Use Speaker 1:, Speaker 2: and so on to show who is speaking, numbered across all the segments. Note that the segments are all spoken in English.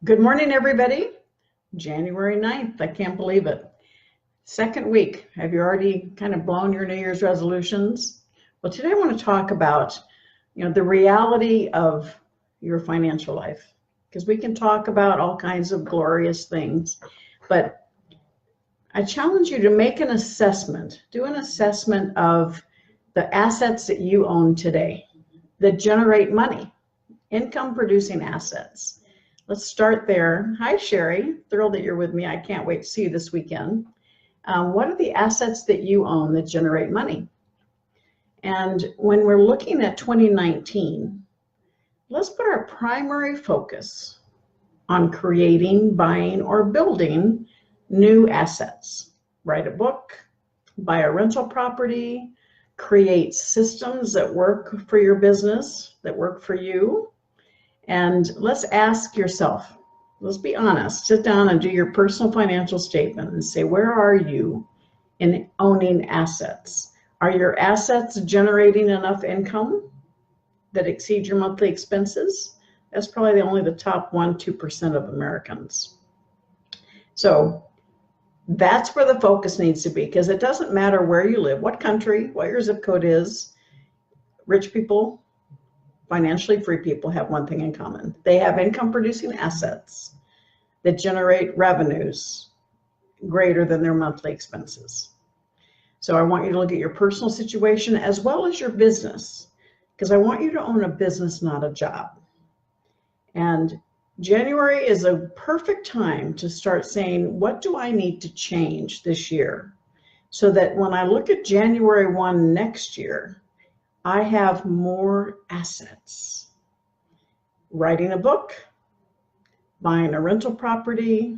Speaker 1: Good morning, everybody. January 9th. I can't believe it. Second week. Have you already kind of blown your New Year's resolutions? Well, today I want to talk about, the reality of your financial life, because we can talk about all kinds of glorious things, but I challenge you to make an assessment, do an assessment of the assets that you own today that generate money, income producing assets. Let's start there. Hi, Sherry. Thrilled that you're with me. I can't wait to see you this weekend. What are the assets that you own that generate money? And when we're looking at 2019, let's put our primary focus on creating, buying, or building new assets. Write a book, buy a rental property, create systems that work for your business, that work for you. And let's ask yourself, let's be honest, sit down and do your personal financial statement and say, where are you in owning assets? Are your assets generating enough income that exceed your monthly expenses? That's probably only the top 1-2% of Americans. So that's where the focus needs to be, because it doesn't matter where you live, what country, what your zip code is. Rich people, financially free people have one thing in common. They have income producing assets that generate revenues greater than their monthly expenses. So I want you to look at your personal situation as well as your business, because I want you to own a business, not a job. And January is a perfect time to start saying, what do I need to change this year so that when I look at January 1 next year, I have more assets. Writing a book, buying a rental property,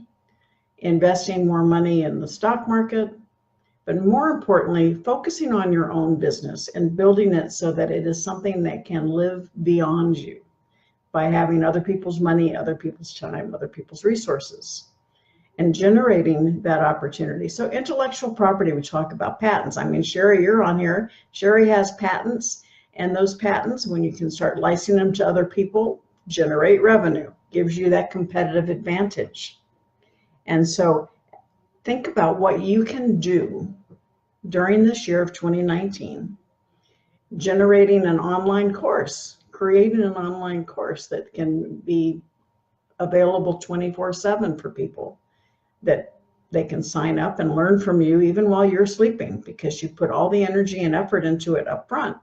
Speaker 1: investing more money in the stock market, but more importantly, focusing on your own business and building it so that it is something that can live beyond you by having other people's money, other people's time, other people's resources, and generating that opportunity. So intellectual property, we talk about patents. I mean, Sherry, you're on here. Sherry has patents, and those patents, when you can start licensing them to other people, generate revenue, gives you that competitive advantage. And so think about what you can do during this year of 2019, generating an online course, creating an online course that can be available 24/7 for people, that they can sign up and learn from you even while you're sleeping, because you put all the energy and effort into it up front,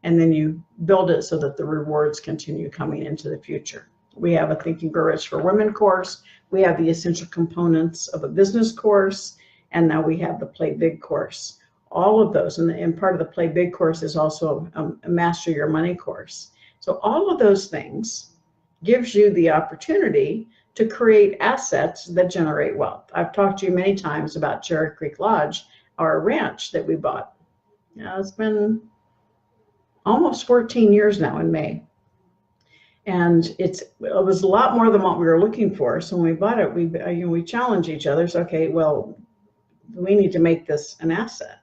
Speaker 1: and then you build it so that the rewards continue coming into the future. We have a Think and Grow Rich for Women course. We have the essential components of a business course, and now we have the Play Big course. All of those, and part of the Play Big course is also a Master Your Money course. So all of those things gives you the opportunity to create assets that generate wealth. I've talked to you many times about Cherry Creek Lodge, our ranch that we bought. It's been almost 14 years now in May. And it was a lot more than what we were looking for. So when we bought it, we challenged each other. So, okay, well, we need to make this an asset.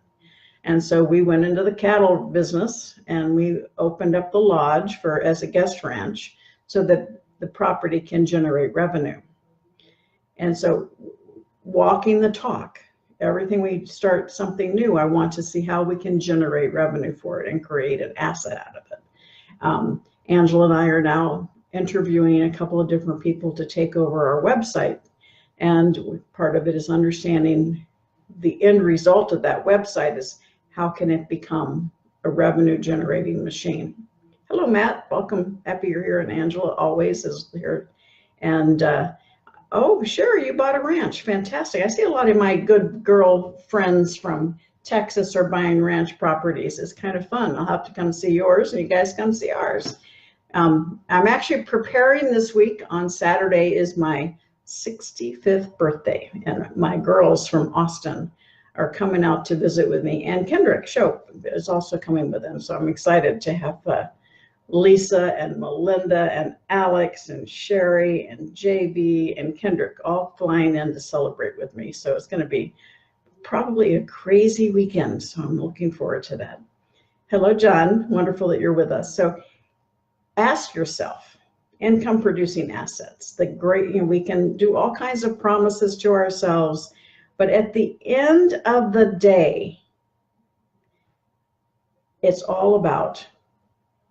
Speaker 1: And so we went into the cattle business and we opened up the lodge as a guest ranch so that the property can generate revenue. And so walking the talk, everything we start something new, I want to see how we can generate revenue for it and create an asset out of it. Angela and I are now interviewing a couple of different people to take over our website. And part of it is understanding the end result of that website is how can it become a revenue generating machine. Hello, Matt. Welcome. Happy you're here. And Angela always is here. And oh, Sherry, you bought a ranch. Fantastic. I see a lot of my good girl friends from Texas are buying ranch properties. It's kind of fun. I'll have to come see yours and you guys come see ours. I'm actually preparing this week. On Saturday is my 65th birthday, and my girls from Austin are coming out to visit with me, and Kendrick Shope is also coming with them. So I'm excited to have Lisa and Melinda and Alex and Sherry and JB and Kendrick all flying in to celebrate with me. So it's going to be probably a crazy weekend. So I'm looking forward to that. Hello, John. Wonderful that you're with us. So ask yourself, income producing assets. The great, we can do all kinds of promises to ourselves, but at the end of the day, it's all about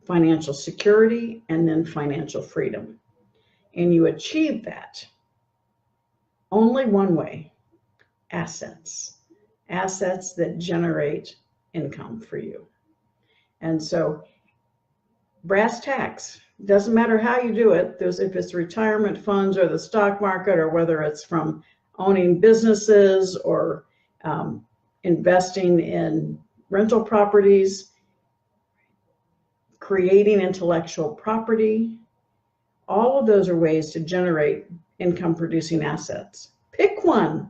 Speaker 1: financial security and then financial freedom. And you achieve that only one way: assets. Assets that generate income for you. And so brass tacks, doesn't matter how you do it, if it's retirement funds or the stock market, or whether it's from owning businesses or investing in rental properties, creating intellectual property, all of those are ways to generate income producing assets. Pick one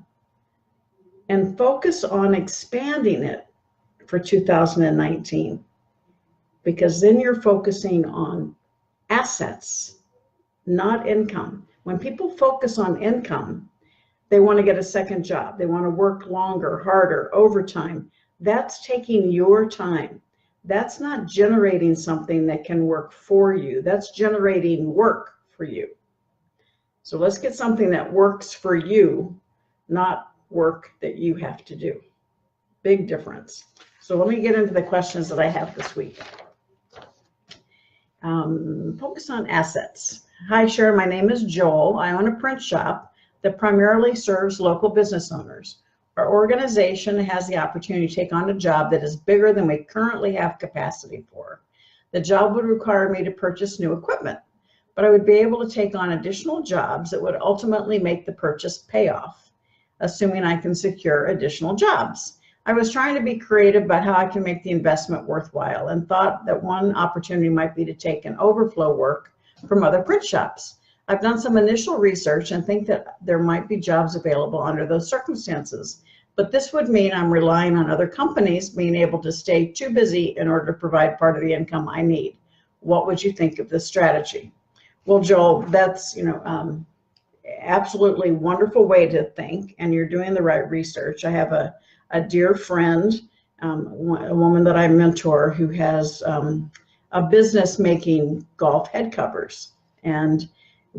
Speaker 1: and focus on expanding it for 2019, because then you're focusing on assets, not income. When people focus on income, they want to get a second job. They want to work longer, harder, overtime. That's taking your time. That's not generating something that can work for you. That's generating work for you. So let's get something that works for you, not work that you have to do. Big difference. So let me get into the questions that I have this week. Focus on assets. Hi, Sharon. My name is Joel. I own a print shop that primarily serves local business owners. Our organization has the opportunity to take on a job that is bigger than we currently have capacity for. The job would require me to purchase new equipment, but I would be able to take on additional jobs that would ultimately make the purchase pay off, assuming I can secure additional jobs. I was trying to be creative about how I can make the investment worthwhile, and thought that one opportunity might be to take an overflow work from other print shops. I've done some initial research and think that there might be jobs available under those circumstances, but this would mean I'm relying on other companies being able to stay too busy in order to provide part of the income I need. What would you think of this strategy? Well, Joel, that's absolutely wonderful way to think, and you're doing the right research. I have a dear friend, a woman that I mentor, who has a business making golf head covers, and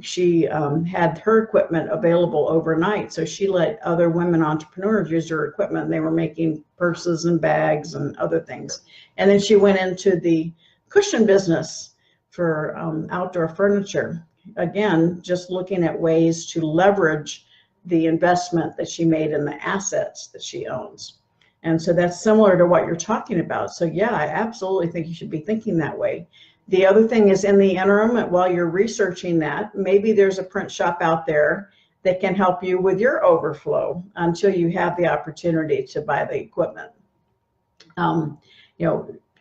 Speaker 1: she had her equipment available overnight. So she let other women entrepreneurs use her equipment, and they were making purses and bags and other things. And then she went into the cushion business for outdoor furniture. Again, just looking at ways to leverage the investment that she made in the assets that she owns. And so that's similar to what you're talking about. So yeah, I absolutely think you should be thinking that way. The other thing is, in the interim, while you're researching that, maybe there's a print shop out there that can help you with your overflow until you have the opportunity to buy the equipment.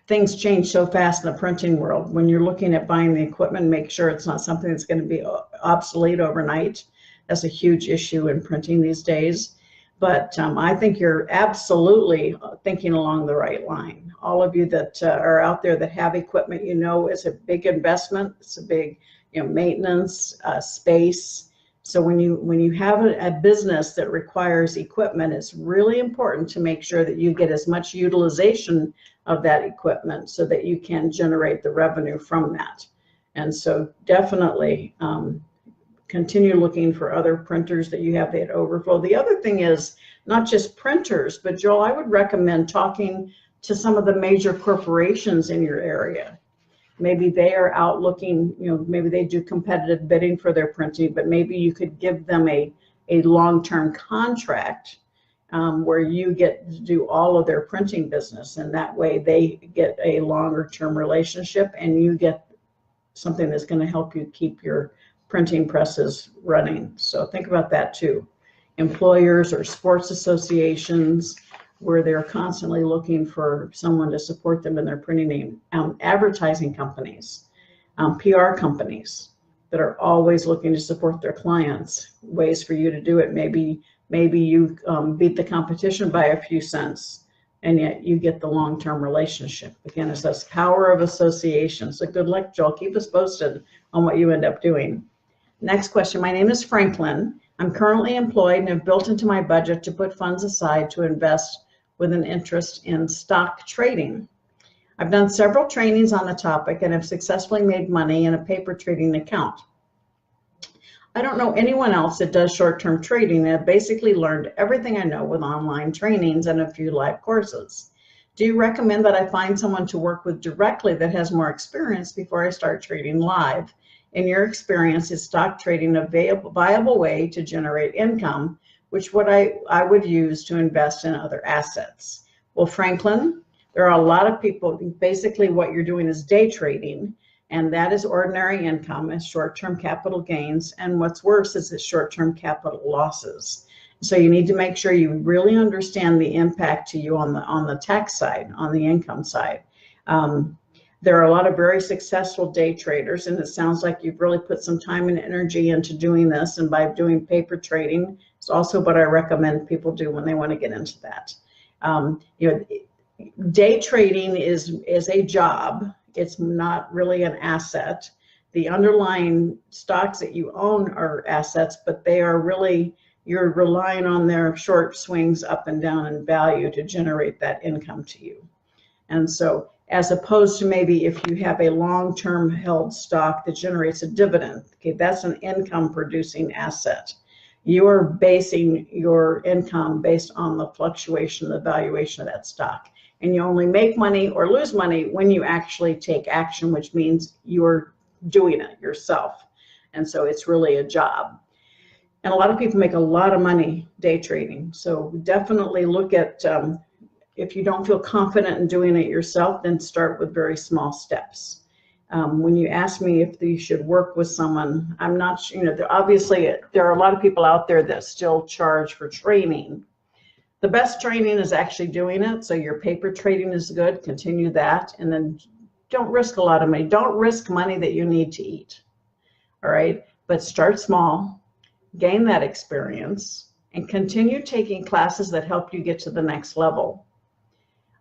Speaker 1: Things change so fast in the printing world. When you're looking at buying the equipment, make sure it's not something that's going to be obsolete overnight. That's a huge issue in printing these days. But I think you're absolutely thinking along the right line. All of you that are out there that have equipment, it's a big investment. It's a big, maintenance, space. So when you have a business that requires equipment, it's really important to make sure that you get as much utilization of that equipment so that you can generate the revenue from that. And so definitely continue looking for other printers that you have that overflow. The other thing is not just printers, but Joel, I would recommend talking to some of the major corporations in your area. Maybe they are out looking, maybe they do competitive bidding for their printing, but maybe you could give them a long-term contract where you get to do all of their printing business, and that way they get a longer-term relationship and you get something that's going to help you keep your printing presses running. So think about that too. Employers or sports associations where they're constantly looking for someone to support them in their printing name. Advertising companies, PR companies that are always looking to support their clients. Ways for you to do it. Maybe you beat the competition by a few cents, and yet you get the long-term relationship. Again, it's this power of association. So good luck, Joel. Keep us posted on what you end up doing. Next question. My name is Franklin. I'm currently employed and have built into my budget to put funds aside to invest with an interest in stock trading. I've done several trainings on the topic and have successfully made money in a paper trading account. I don't know anyone else that does short-term trading. I've basically learned everything I know with online trainings and a few live courses. Do you recommend that I find someone to work with directly that has more experience before I start trading live? In your experience, is stock trading a viable way to generate income, which I would use to invest in other assets? Well, Franklin, there are a lot of people, basically what you're doing is day trading, and that is ordinary income and short-term capital gains. And what's worse is it's short-term capital losses. So you need to make sure you really understand the impact to you on the tax side, on the income side. There are a lot of very successful day traders, and it sounds like you've really put some time and energy into doing this. And by doing paper trading, it's also what I recommend people do when they want to get into that. You know, day trading is a job. It's not really an asset. The underlying stocks that you own are assets, but they are really, you're relying on their short swings up and down in value to generate that income to you. And so, as opposed to maybe if you have a long-term held stock that generates a dividend, okay, that's an income producing asset. You are basing your income based on the fluctuation, the valuation of that stock. And you only make money or lose money when you actually take action, which means you're doing it yourself. And so it's really a job. And a lot of people make a lot of money day trading. So definitely look at, if you don't feel confident in doing it yourself, then start with very small steps. When you ask me if you should work with someone, I'm not, you know, obviously there are a lot of people out there that still charge for training. The best training is actually doing it. So your paper trading is good, continue that. And then don't risk a lot of money. Don't risk money that you need to eat. All right, but start small, gain that experience, and continue taking classes that help you get to the next level.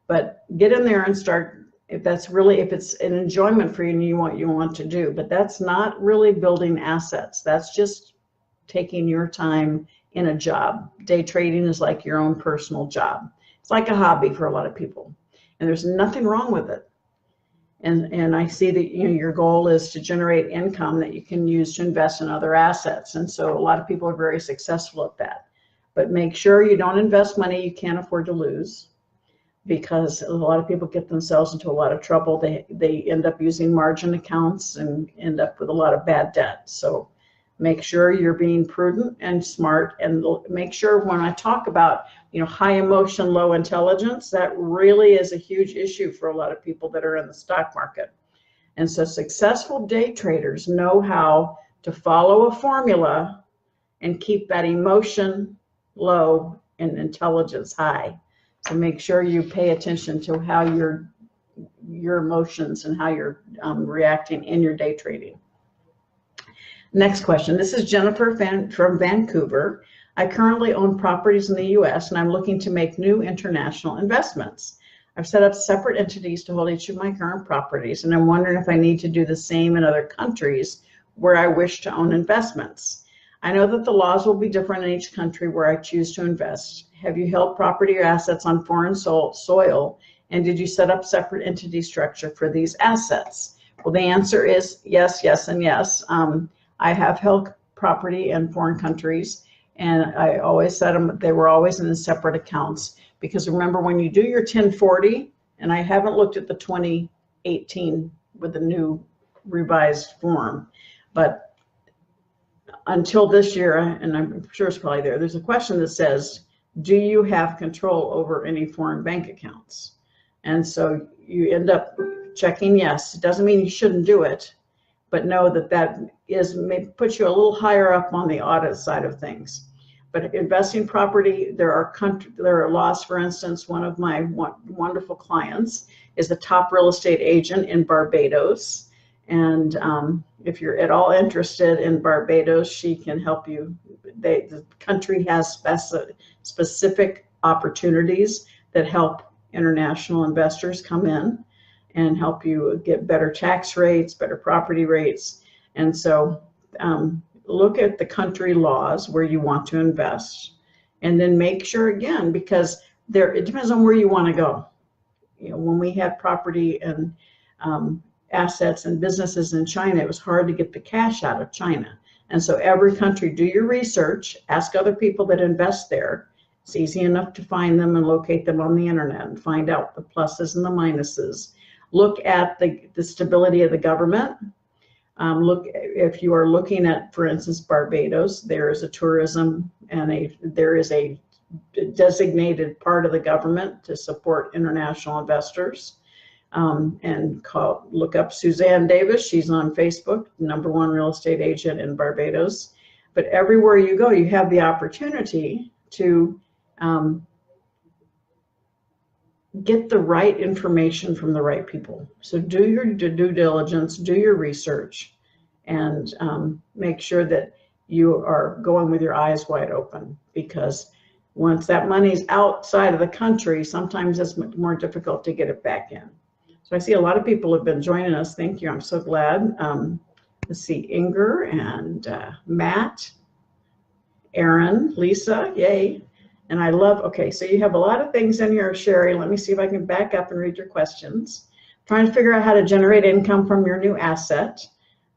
Speaker 1: But get in there and start, if it's an enjoyment for you and you want to do, but that's not really building assets. That's just taking your time in a job. Day trading is like your own personal job. It's like a hobby for a lot of people, and there's nothing wrong with it. And I see that, you know, your goal is to generate income that you can use to invest in other assets. And so a lot of people are very successful at that. But make sure you don't invest money you can't afford to lose, because a lot of people get themselves into a lot of trouble. They end up using margin accounts and end up with a lot of bad debt. So make sure you're being prudent and smart, and make sure when I talk about, you know, high emotion, low intelligence, that really is a huge issue for a lot of people that are in the stock market. And so successful day traders know how to follow a formula and keep that emotion low and intelligence high. So make sure you pay attention to how your emotions and how you're reacting in your day trading. Next question. This is Jennifer from Vancouver. I currently own properties in the US, and I'm looking to make new international investments. I've set up separate entities to hold each of my current properties, and I'm wondering if I need to do the same in other countries where I wish to own investments. I know that the laws will be different in each country where I choose to invest. Have you held property or assets on foreign soil, and did you set up separate entity structure for these assets? Well, the answer is yes, yes, and yes. I have held property in foreign countries, and I always said them, they were always in separate accounts, because remember when you do your 1040, and I haven't looked at the 2018 with the new revised form, but until this year, and I'm sure it's probably there's a question that says, do you have control over any foreign bank accounts? And so you end up checking yes. It doesn't mean you shouldn't do it, but know that that may put you a little higher up on the audit side of things. But investing property, there are laws. For instance, one of my wonderful clients is the top real estate agent in Barbados. And if you're at all interested in Barbados, she can help you. The country has specific opportunities that help international investors come in and help you get better tax rates, better property rates. And so look at the country laws where you want to invest, and then make sure, again, because it depends on where you want to go. You know, when we had property and assets and businesses in China, it was hard to get the cash out of China. And so every country, do your research, ask other people that invest there. It's easy enough to find them and locate them on the internet and find out the pluses and the minuses. Look at the stability of the government. Look, if you are looking at, for instance, Barbados, there is a tourism and there is a designated part of the government to support international investors. Look up Suzanne Davis. She's on Facebook, #1 real estate agent in Barbados. But everywhere you go, you have the opportunity to get the right information from the right people. So do your due diligence, do your research, and make sure that you are going with your eyes wide open, because once that money's outside of the country, sometimes it's much more difficult to get it back in. So I see a lot of people have been joining us. Thank you. I'm so glad. Let's see, Inger and Matt, Aaron, Lisa, yay. And I love, okay, so you have a lot of things in here, Sherry. Let me see if I can back up and read your questions. Trying to figure out how to generate income from your new asset.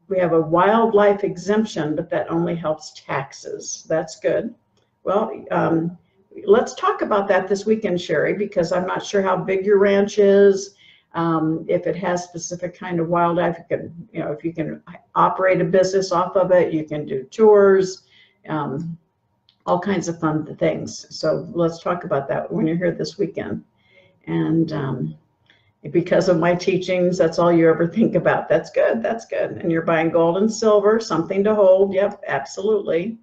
Speaker 1: We have a wildlife exemption, but that only helps taxes. That's good. Well, let's talk about that this weekend, Sherry, because I'm not sure how big your ranch is. If it has specific kind of wildlife, you can, if you can operate a business off of it, you can do tours, all kinds of fun things. So let's talk about that when you're here this weekend. And because of my teachings, that's all you ever think about. That's good. That's good. And you're buying gold and silver, something to hold. Yep, absolutely.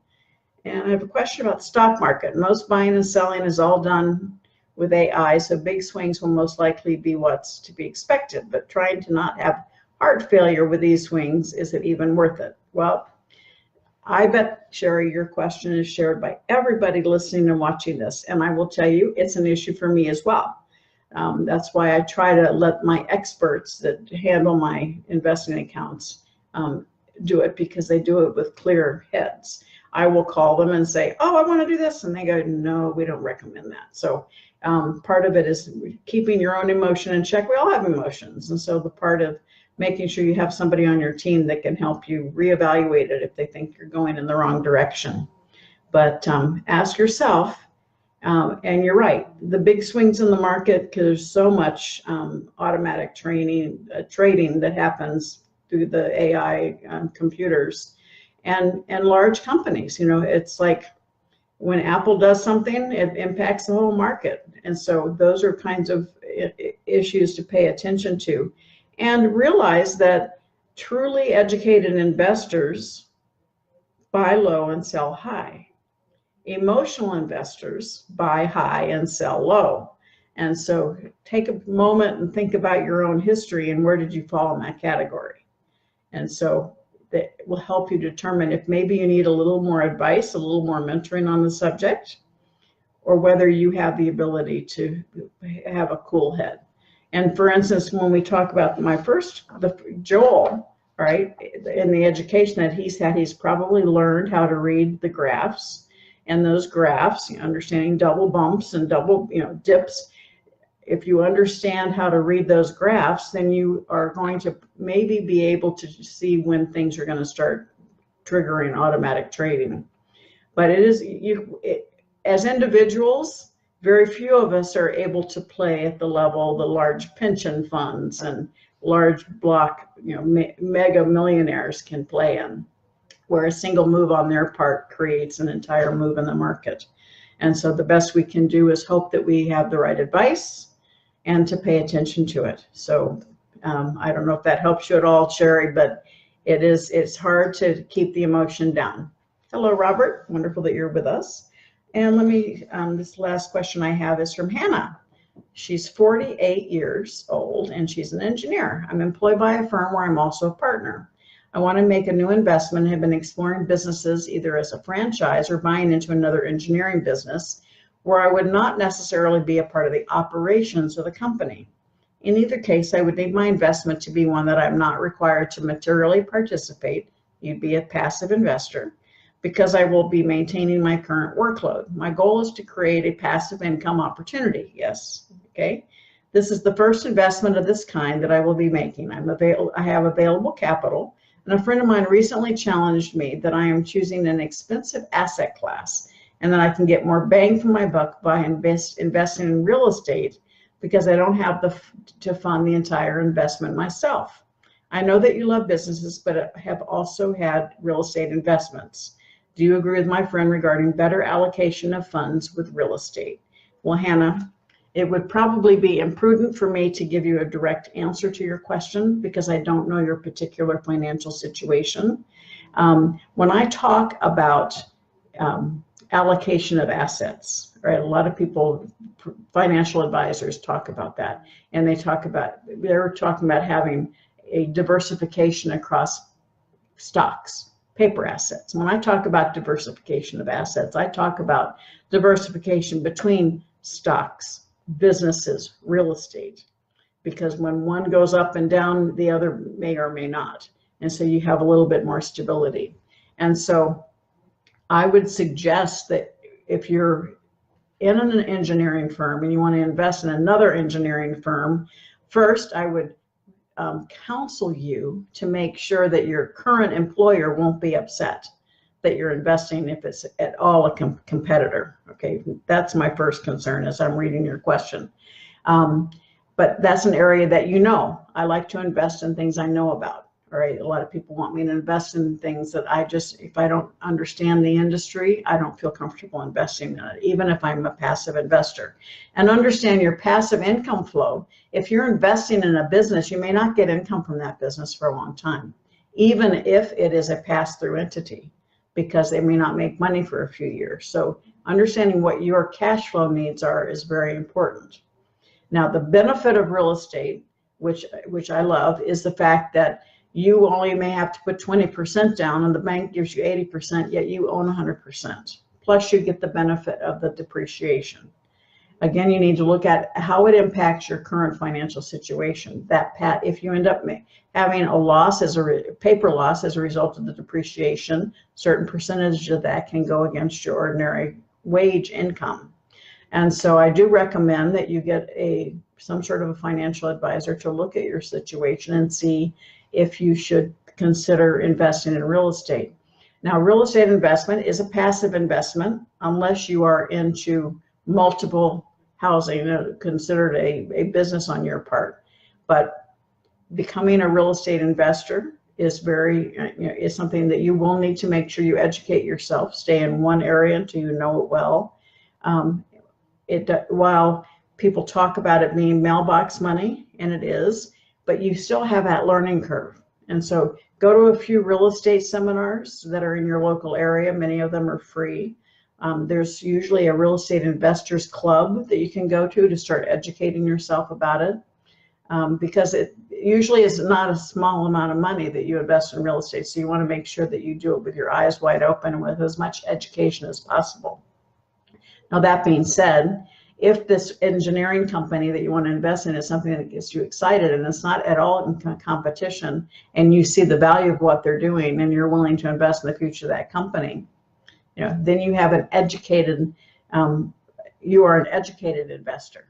Speaker 1: And I have a question about the stock market. Most buying and selling is all done with AI, so big swings will most likely be what's to be expected. But trying to not have heart failure with these swings, is it even worth it? Well, I bet, Sherry, your question is shared by everybody listening and watching this. And I will tell you, it's an issue for me as well. That's why I try to let my experts that handle my investing accounts do it, because they do it with clear heads. I will call them and say, oh, I want to do this. And they go, no, we don't recommend that. So part of it is keeping your own emotion in check. We all have emotions. And so the part of making sure you have somebody on your team that can help you reevaluate it if they think you're going in the wrong direction. But ask yourself, and you're right, the big swings in the market, because there's so much automatic trading that happens through the AI computers and large companies. It's like when Apple does something, it impacts the whole market. And so those are kinds of issues to pay attention to. And realize that truly educated investors buy low and sell high. Emotional investors buy high and sell low. And so take a moment and think about your own history and where did you fall in that category. And so that will help you determine if maybe you need a little more advice, a little more mentoring on the subject, or whether you have the ability to have a cool head. And for instance, when we talk about Joel, right, in the education that he's had, he's probably learned how to read the graphs, and those graphs, understanding double bumps and double, dips. If you understand how to read those graphs, then you are going to maybe be able to see when things are going to start triggering automatic trading. But as individuals, very few of us are able to play at the level the large pension funds and large block, mega millionaires can play in, where a single move on their part creates an entire move in the market. And so the best we can do is hope that we have the right advice and to pay attention to it. So I don't know if that helps you at all, Sherry, but it's hard to keep the emotion down. Hello, Robert. Wonderful that you're with us. And let me, this last question I have is from Hannah. She's 48 years old and she's an engineer. I'm employed by a firm where I'm also a partner. I want to make a new investment and have been exploring businesses either as a franchise or buying into another engineering business where I would not necessarily be a part of the operations of the company. In either case, I would need my investment to be one that I'm not required to materially participate. You'd be a passive investor, because I will be maintaining my current workload. My goal is to create a passive income opportunity. Yes, okay. This is the first investment of this kind that I will be making. I have available capital. And a friend of mine recently challenged me that I am choosing an expensive asset class and that I can get more bang for my buck by investing in real estate because I don't have to fund the entire investment myself. I know that you love businesses, but have also had real estate investments. Do you agree with my friend regarding better allocation of funds with real estate? Well, Hannah, it would probably be imprudent for me to give you a direct answer to your question because I don't know your particular financial situation. When I talk about allocation of assets, right? A lot of people, financial advisors, talk about that, and they're talking about having a diversification across stocks, paper assets. When I talk about diversification of assets, I talk about diversification between stocks, businesses, real estate, because when one goes up and down, the other may or may not. And so you have a little bit more stability. And so I would suggest that if you're in an engineering firm and you want to invest in another engineering firm, first I would counsel you to make sure that your current employer won't be upset that you're investing if it's at all a competitor. Okay, that's my first concern as I'm reading your question. But that's an area that I like to invest in things I know about. All right, a lot of people want me to invest in things that if I don't understand the industry, I don't feel comfortable investing in it, even if I'm a passive investor. And understand your passive income flow. If you're investing in a business, you may not get income from that business for a long time, even if it is a pass-through entity, because they may not make money for a few years. So understanding what your cash flow needs are is very important. Now, the benefit of real estate, which I love, is the fact that you only may have to put 20% down and the bank gives you 80%, yet you own 100%. Plus you get the benefit of the depreciation. Again, you need to look at how it impacts your current financial situation. If you end up having a loss, paper loss as a result of the depreciation, certain percentage of that can go against your ordinary wage income. And so I do recommend that you get some sort of a financial advisor to look at your situation and see if you should consider investing in real estate. Now, real estate investment is a passive investment unless you are into multiple housing, considered a business on your part. But becoming a real estate investor is is something that you will need to make sure you educate yourself, stay in one area until you know it well. While people talk about it being mailbox money, and it is, but you still have that learning curve. And so go to a few real estate seminars that are in your local area. Many of them are free. There's usually a real estate investors club that you can go to start educating yourself about it, because it usually is not a small amount of money that you invest in real estate. So you want to make sure that you do it with your eyes wide open and with as much education as possible. Now, that being said, if this engineering company that you want to invest in is something that gets you excited and it's not at all in competition, and you see the value of what they're doing and you're willing to invest in the future of that company, then you have you are an educated investor.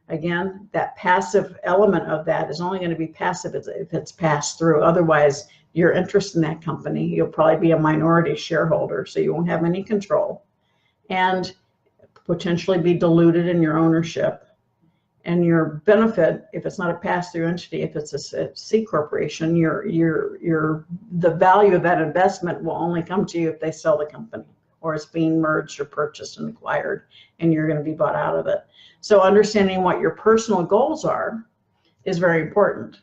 Speaker 1: Again, that passive element of that is only going to be passive if it's passed through. Otherwise, your interest in that company, you'll probably be a minority shareholder, so you won't have any control, and potentially be diluted in your ownership. And your benefit, if it's not a pass-through entity, if it's a C corporation, the value of that investment will only come to you if they sell the company, or it's being merged or purchased and acquired, and you're going to be bought out of it. So understanding what your personal goals are is very important,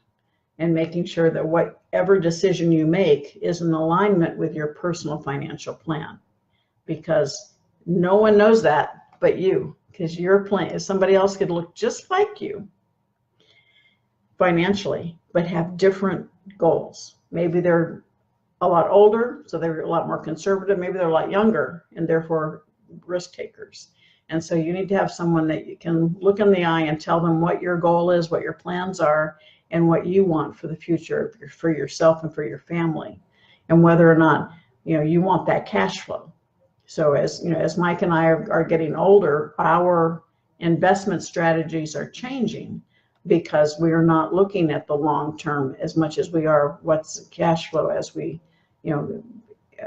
Speaker 1: and making sure that whatever decision you make is in alignment with your personal financial plan, because no one knows that but you, because your plan, somebody else could look just like you financially, but have different goals. Maybe they're a lot older, so they're a lot more conservative. Maybe they're a lot younger and therefore risk takers. And so you need to have someone that you can look in the eye and tell them what your goal is, what your plans are, and what you want for the future for yourself and for your family, and whether or not you want that cash flow. So as Mike and I are getting older, our investment strategies are changing. because we are not looking at the long term as much as we are what's cash flow as we, you know,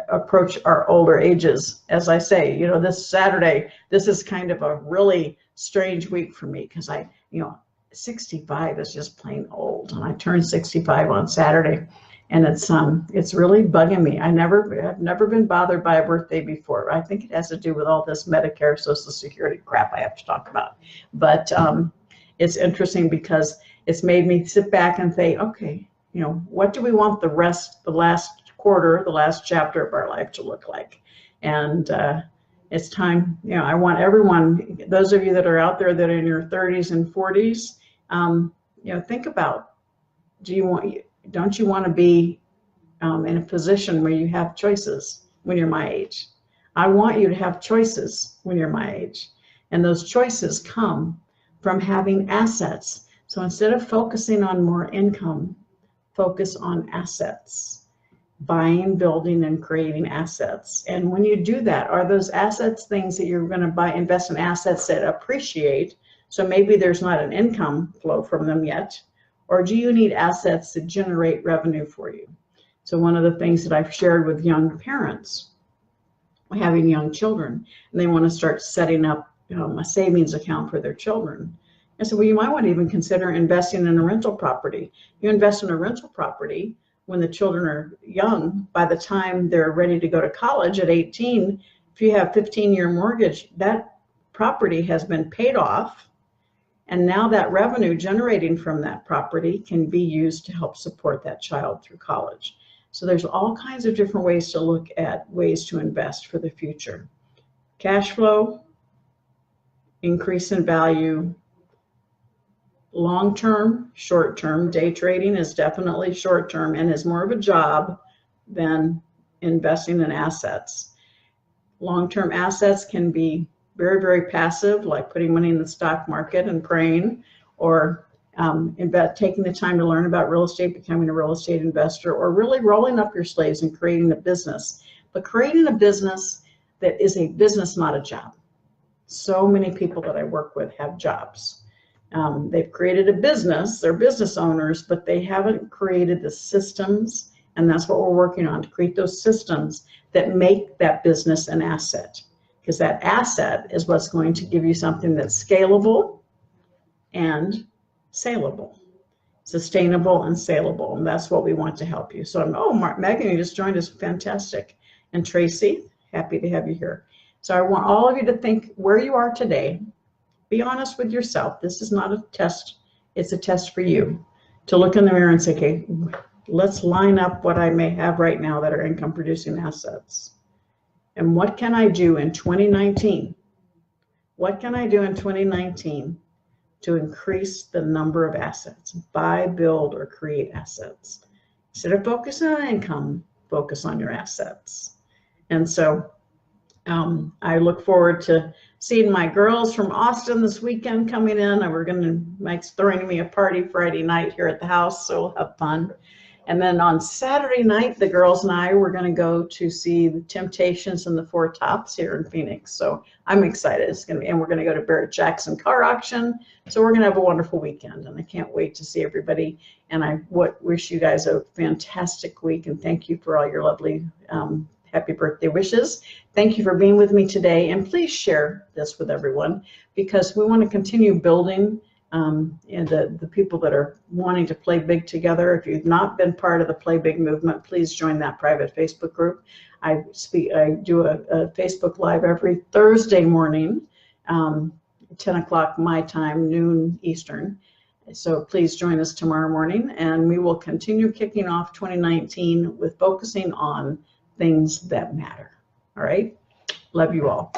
Speaker 1: approach our older ages. As I say, you know, this Saturday, this is kind of a really strange week for me because I, you know, 65 is just plain old, and I turned 65 on Saturday, and it's really bugging me. I've never been bothered by a birthday before. I think it has to do with all this Medicare, Social Security crap I have to talk about. But it's interesting because it's made me sit back and say, okay, you know, what do we want the last quarter, the last chapter of our life to look like? And it's time, you know, I want everyone, those of you that are out there that are in your 30s and 40s, you know, think about, don't you want to be in a position where you have choices when you're my age? I want you to have choices when you're my age. And those choices come from having assets. So instead of focusing on more income, focus on assets, buying, building, and creating assets. And when you do that, are those assets things that you're going to buy, invest in assets that appreciate? So maybe there's not an income flow from them yet, or do you need assets that generate revenue for you? So one of the things that I've shared with young parents, having young children, and they want to start setting up, you know, a savings account for their children. I said, well, you might want to even consider investing in a rental property. You invest in a rental property when the children are young. By the time they're ready to go to college at 18, if you have 15-year mortgage, that property has been paid off. And now that revenue generating from that property can be used to help support that child through college. So there's all kinds of different ways to look at ways to invest for the future. Cash flow, increase in value, long-term, short-term. Day trading is definitely short-term and is more of a job than investing in assets. Long-term assets can be very, very passive, like putting money in the stock market and praying, or taking the time to learn about real estate, becoming a real estate investor, or really rolling up your sleeves and creating a business. But creating a business that is a business, not a job. So many people that I work with have jobs. They've created a business, they're business owners, but they haven't created the systems, and that's what we're working on, to create those systems that make that business an asset. Because that asset is what's going to give you something that's scalable and saleable, sustainable and saleable. And that's what we want to help you. So Megan, you just joined us. Fantastic. And Tracy, happy to have you here. So I want all of you to think where you are today. Be honest with yourself. This is not a test. It's a test for you to look in the mirror and say, okay, let's line up what I may have right now that are income producing assets. And what can I do in 2019? What can I do in 2019 to increase the number of assets? Buy, build, or create assets. Instead of focusing on income, focus on your assets. And so I look forward to seeing my girls from Austin this weekend coming in, and Mike's throwing me a party Friday night here at the house, so we'll have fun. And then on Saturday night, the girls and I were going to go to see the Temptations and the Four Tops here in Phoenix. So I'm excited. And we're going to go to Barrett Jackson Car Auction. So we're going to have a wonderful weekend, and I can't wait to see everybody. And I wish you guys a fantastic week, and thank you for all your lovely happy birthday wishes. Thank you for being with me today, and please share this with everyone, because we want to continue building and the people that are wanting to play big together. If you've not been part of the Play Big movement, please join that private Facebook group. I do a Facebook Live every Thursday morning, 10 o'clock my time, noon Eastern. So please join us tomorrow morning, and we will continue kicking off 2019 with focusing on things that matter. All right. Love you all.